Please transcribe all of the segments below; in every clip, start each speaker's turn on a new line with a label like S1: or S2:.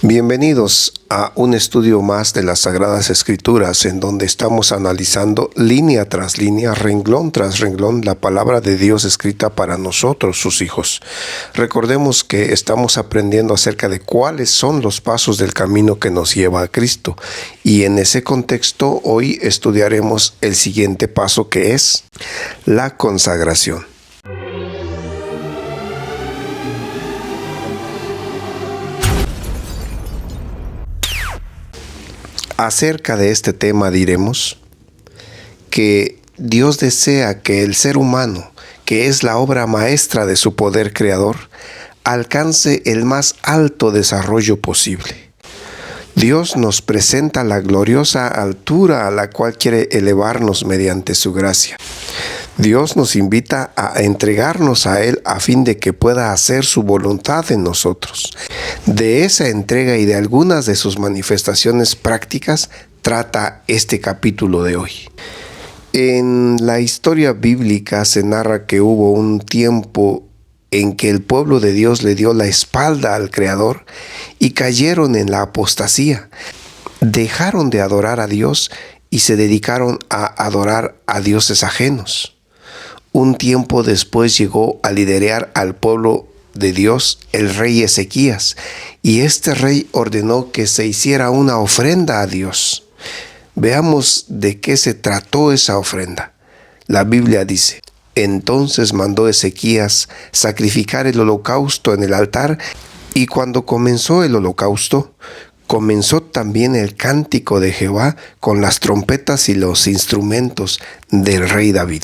S1: Bienvenidos a un estudio más de las Sagradas Escrituras, en donde estamos analizando línea tras línea, renglón tras renglón, la palabra de Dios escrita para nosotros, sus hijos. Recordemos que estamos aprendiendo acerca de cuáles son los pasos del camino que nos lleva a Cristo. Y en ese contexto, hoy estudiaremos el siguiente paso, que es la consagración. Acerca de este tema diremos que Dios desea que el ser humano, que es la obra maestra de su poder creador, alcance el más alto desarrollo posible. Dios nos presenta la gloriosa altura a la cual quiere elevarnos mediante su gracia. Dios nos invita a entregarnos a Él a fin de que pueda hacer su voluntad en nosotros. De esa entrega y de algunas de sus manifestaciones prácticas trata este capítulo de hoy. En la historia bíblica se narra que hubo un tiempo en que el pueblo de Dios le dio la espalda al Creador y cayeron en la apostasía. Dejaron de adorar a Dios y se dedicaron a adorar a dioses ajenos. Un tiempo después llegó a liderar al pueblo de Dios el rey Ezequías, y este rey ordenó que se hiciera una ofrenda a Dios. Veamos de qué se trató esa ofrenda. La Biblia dice: entonces mandó Ezequías sacrificar el holocausto en el altar, y cuando comenzó el holocausto, comenzó también el cántico de Jehová con las trompetas y los instrumentos del rey David.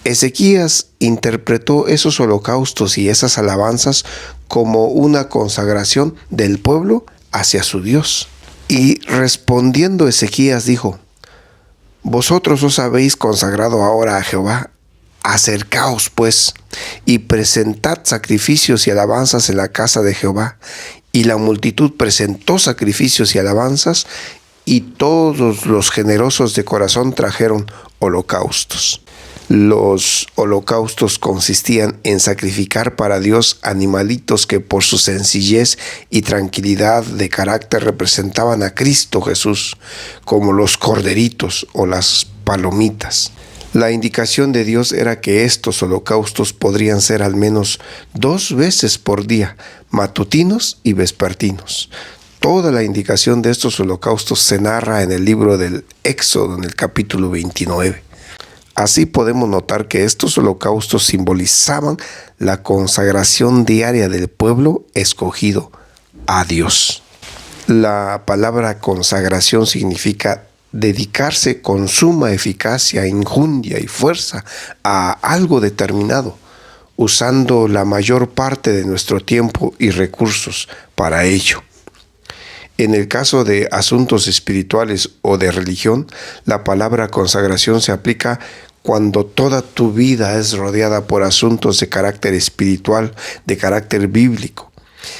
S1: Ezequías interpretó esos holocaustos y esas alabanzas como una consagración del pueblo hacia su Dios. Y respondiendo Ezequías dijo: vosotros os habéis consagrado ahora a Jehová. Acercaos pues y presentad sacrificios y alabanzas en la casa de Jehová. Y la multitud presentó sacrificios y alabanzas, y todos los generosos de corazón trajeron holocaustos. Los holocaustos consistían en sacrificar para Dios animalitos que por su sencillez y tranquilidad de carácter representaban a Cristo Jesús, como los corderitos o las palomitas. La indicación de Dios era que estos holocaustos podrían ser al menos 2 veces por día, matutinos y vespertinos. Toda la indicación de estos holocaustos se narra en el libro del Éxodo, en el capítulo 29. Así podemos notar que estos holocaustos simbolizaban la consagración diaria del pueblo escogido a Dios. La palabra consagración significa dedicarse con suma eficacia, injundia y fuerza a algo determinado, usando la mayor parte de nuestro tiempo y recursos para ello. En el caso de asuntos espirituales o de religión, la palabra consagración se aplica cuando toda tu vida es rodeada por asuntos de carácter espiritual, de carácter bíblico.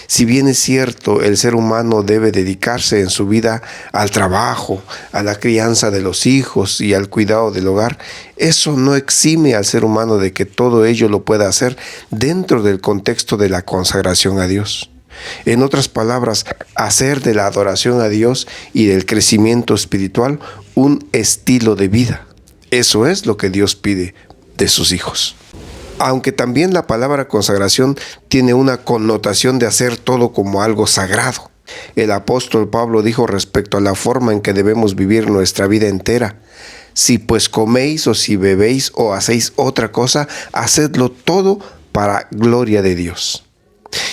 S1: Si bien es cierto, el ser humano debe dedicarse en su vida al trabajo, a la crianza de los hijos y al cuidado del hogar, eso no exime al ser humano de que todo ello lo pueda hacer dentro del contexto de la consagración a Dios. En otras palabras, hacer de la adoración a Dios y del crecimiento espiritual un estilo de vida. Eso es lo que Dios pide de sus hijos. Aunque también la palabra consagración tiene una connotación de hacer todo como algo sagrado. El apóstol Pablo dijo respecto a la forma en que debemos vivir nuestra vida entera: si pues coméis o si bebéis o hacéis otra cosa, hacedlo todo para gloria de Dios.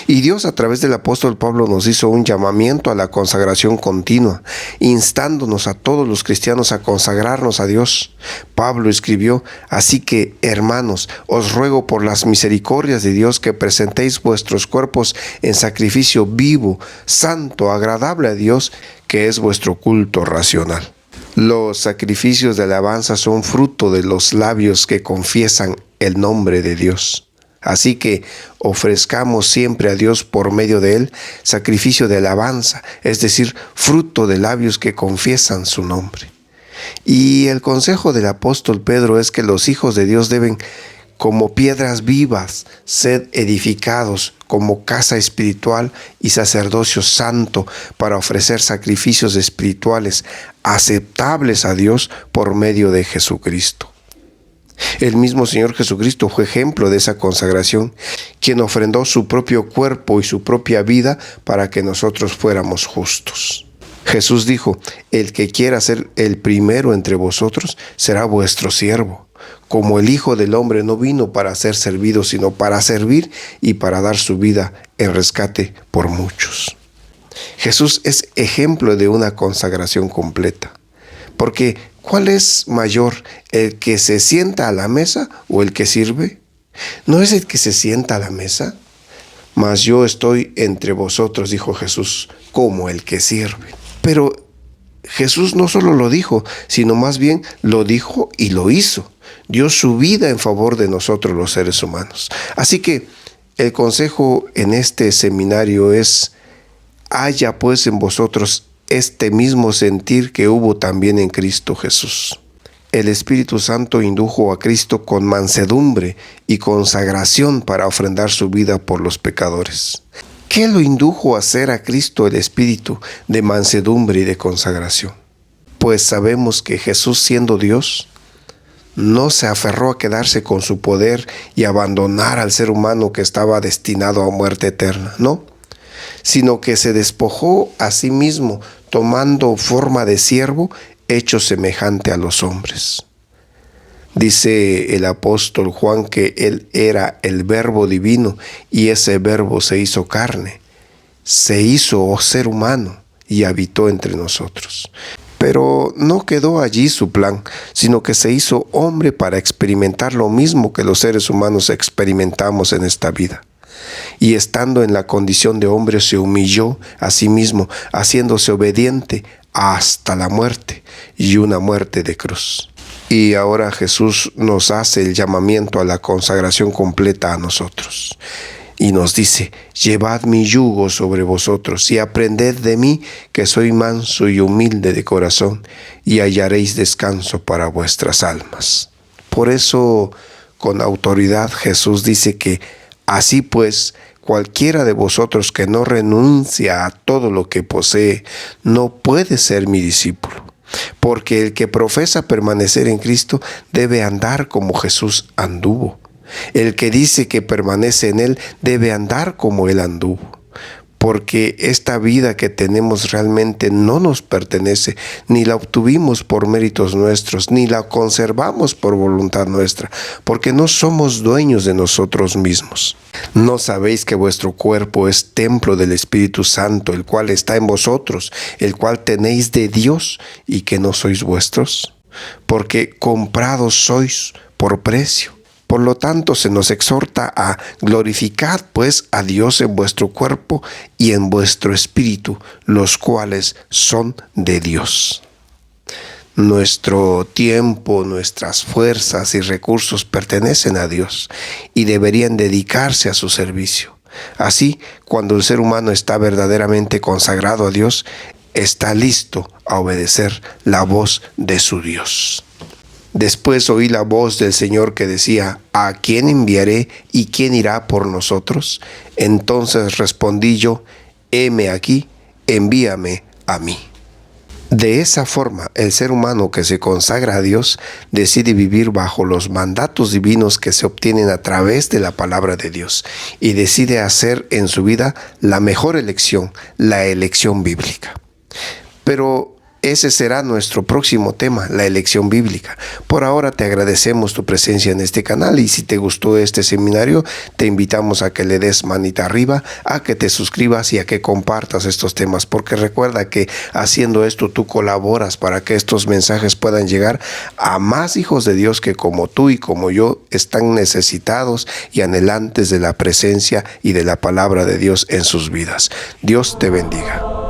S1: Y Dios, a través del apóstol Pablo, nos hizo un llamamiento a la consagración continua, instándonos a todos los cristianos a consagrarnos a Dios. Pablo escribió: así que, hermanos, os ruego por las misericordias de Dios que presentéis vuestros cuerpos en sacrificio vivo, santo, agradable a Dios, que es vuestro culto racional. Los sacrificios de alabanza son fruto de los labios que confiesan el nombre de Dios. Así que ofrezcamos siempre a Dios por medio de Él sacrificio de alabanza, es decir, fruto de labios que confiesan su nombre. Y el consejo del apóstol Pedro es que los hijos de Dios deben como piedras vivas, sed edificados como casa espiritual y sacerdocio santo para ofrecer sacrificios espirituales aceptables a Dios por medio de Jesucristo. El mismo Señor Jesucristo fue ejemplo de esa consagración, quien ofrendó su propio cuerpo y su propia vida para que nosotros fuéramos justos. Jesús dijo: el que quiera ser el primero entre vosotros será vuestro siervo. Como el Hijo del Hombre no vino para ser servido, sino para servir y para dar su vida en rescate por muchos. Jesús es ejemplo de una consagración completa. Porque, ¿cuál es mayor, el que se sienta a la mesa o el que sirve? ¿No es el que se sienta a la mesa? Mas yo estoy entre vosotros, dijo Jesús, como el que sirve. Pero Jesús no solo lo dijo, sino más bien lo dijo y lo hizo. Dio su vida en favor de nosotros los seres humanos. Así que el consejo en este seminario es: haya pues en vosotros este mismo sentir que hubo también en Cristo Jesús. El Espíritu Santo indujo a Cristo con mansedumbre y consagración para ofrendar su vida por los pecadores. ¿Qué lo indujo a hacer a Cristo el Espíritu de mansedumbre y de consagración? Pues sabemos que Jesús, siendo Dios, no se aferró a quedarse con su poder y abandonar al ser humano que estaba destinado a muerte eterna, no, sino que se despojó a sí mismo, tomando forma de siervo, hecho semejante a los hombres. Dice el apóstol Juan que Él era el Verbo divino y ese Verbo se hizo carne, se hizo ser humano y habitó entre nosotros. Pero no quedó allí su plan, sino que se hizo hombre para experimentar lo mismo que los seres humanos experimentamos en esta vida. Y estando en la condición de hombre se humilló a sí mismo, haciéndose obediente hasta la muerte, y una muerte de cruz. Y ahora Jesús nos hace el llamamiento a la consagración completa a nosotros. Y nos dice: llevad mi yugo sobre vosotros y aprended de mí, que soy manso y humilde de corazón, y hallaréis descanso para vuestras almas. Por eso, con autoridad, Jesús dice que así pues, cualquiera de vosotros que no renuncia a todo lo que posee, no puede ser mi discípulo. Porque el que profesa permanecer en Cristo debe andar como Jesús anduvo. El que dice que permanece en Él debe andar como Él anduvo. Porque esta vida que tenemos realmente no nos pertenece, ni la obtuvimos por méritos nuestros, ni la conservamos por voluntad nuestra, porque no somos dueños de nosotros mismos. ¿No sabéis que vuestro cuerpo es templo del Espíritu Santo, el cual está en vosotros, el cual tenéis de Dios, y que no sois vuestros? Porque comprados sois por precio. Por lo tanto, se nos exhorta a glorificar pues a Dios en vuestro cuerpo y en vuestro espíritu, los cuales son de Dios. Nuestro tiempo, nuestras fuerzas y recursos pertenecen a Dios y deberían dedicarse a su servicio. Así, cuando el ser humano está verdaderamente consagrado a Dios, está listo a obedecer la voz de su Dios. Después oí la voz del Señor que decía: ¿a quién enviaré y quién irá por nosotros? Entonces respondí yo: heme aquí, envíame a mí. De esa forma, el ser humano que se consagra a Dios decide vivir bajo los mandatos divinos que se obtienen a través de la palabra de Dios y decide hacer en su vida la mejor elección, la elección bíblica. Pero ese será nuestro próximo tema, la elección bíblica. Por ahora te agradecemos tu presencia en este canal y si te gustó este seminario, te invitamos a que le des manita arriba, a que te suscribas y a que compartas estos temas, porque recuerda que haciendo esto tú colaboras para que estos mensajes puedan llegar a más hijos de Dios que como tú y como yo están necesitados y anhelantes de la presencia y de la palabra de Dios en sus vidas. Dios te bendiga.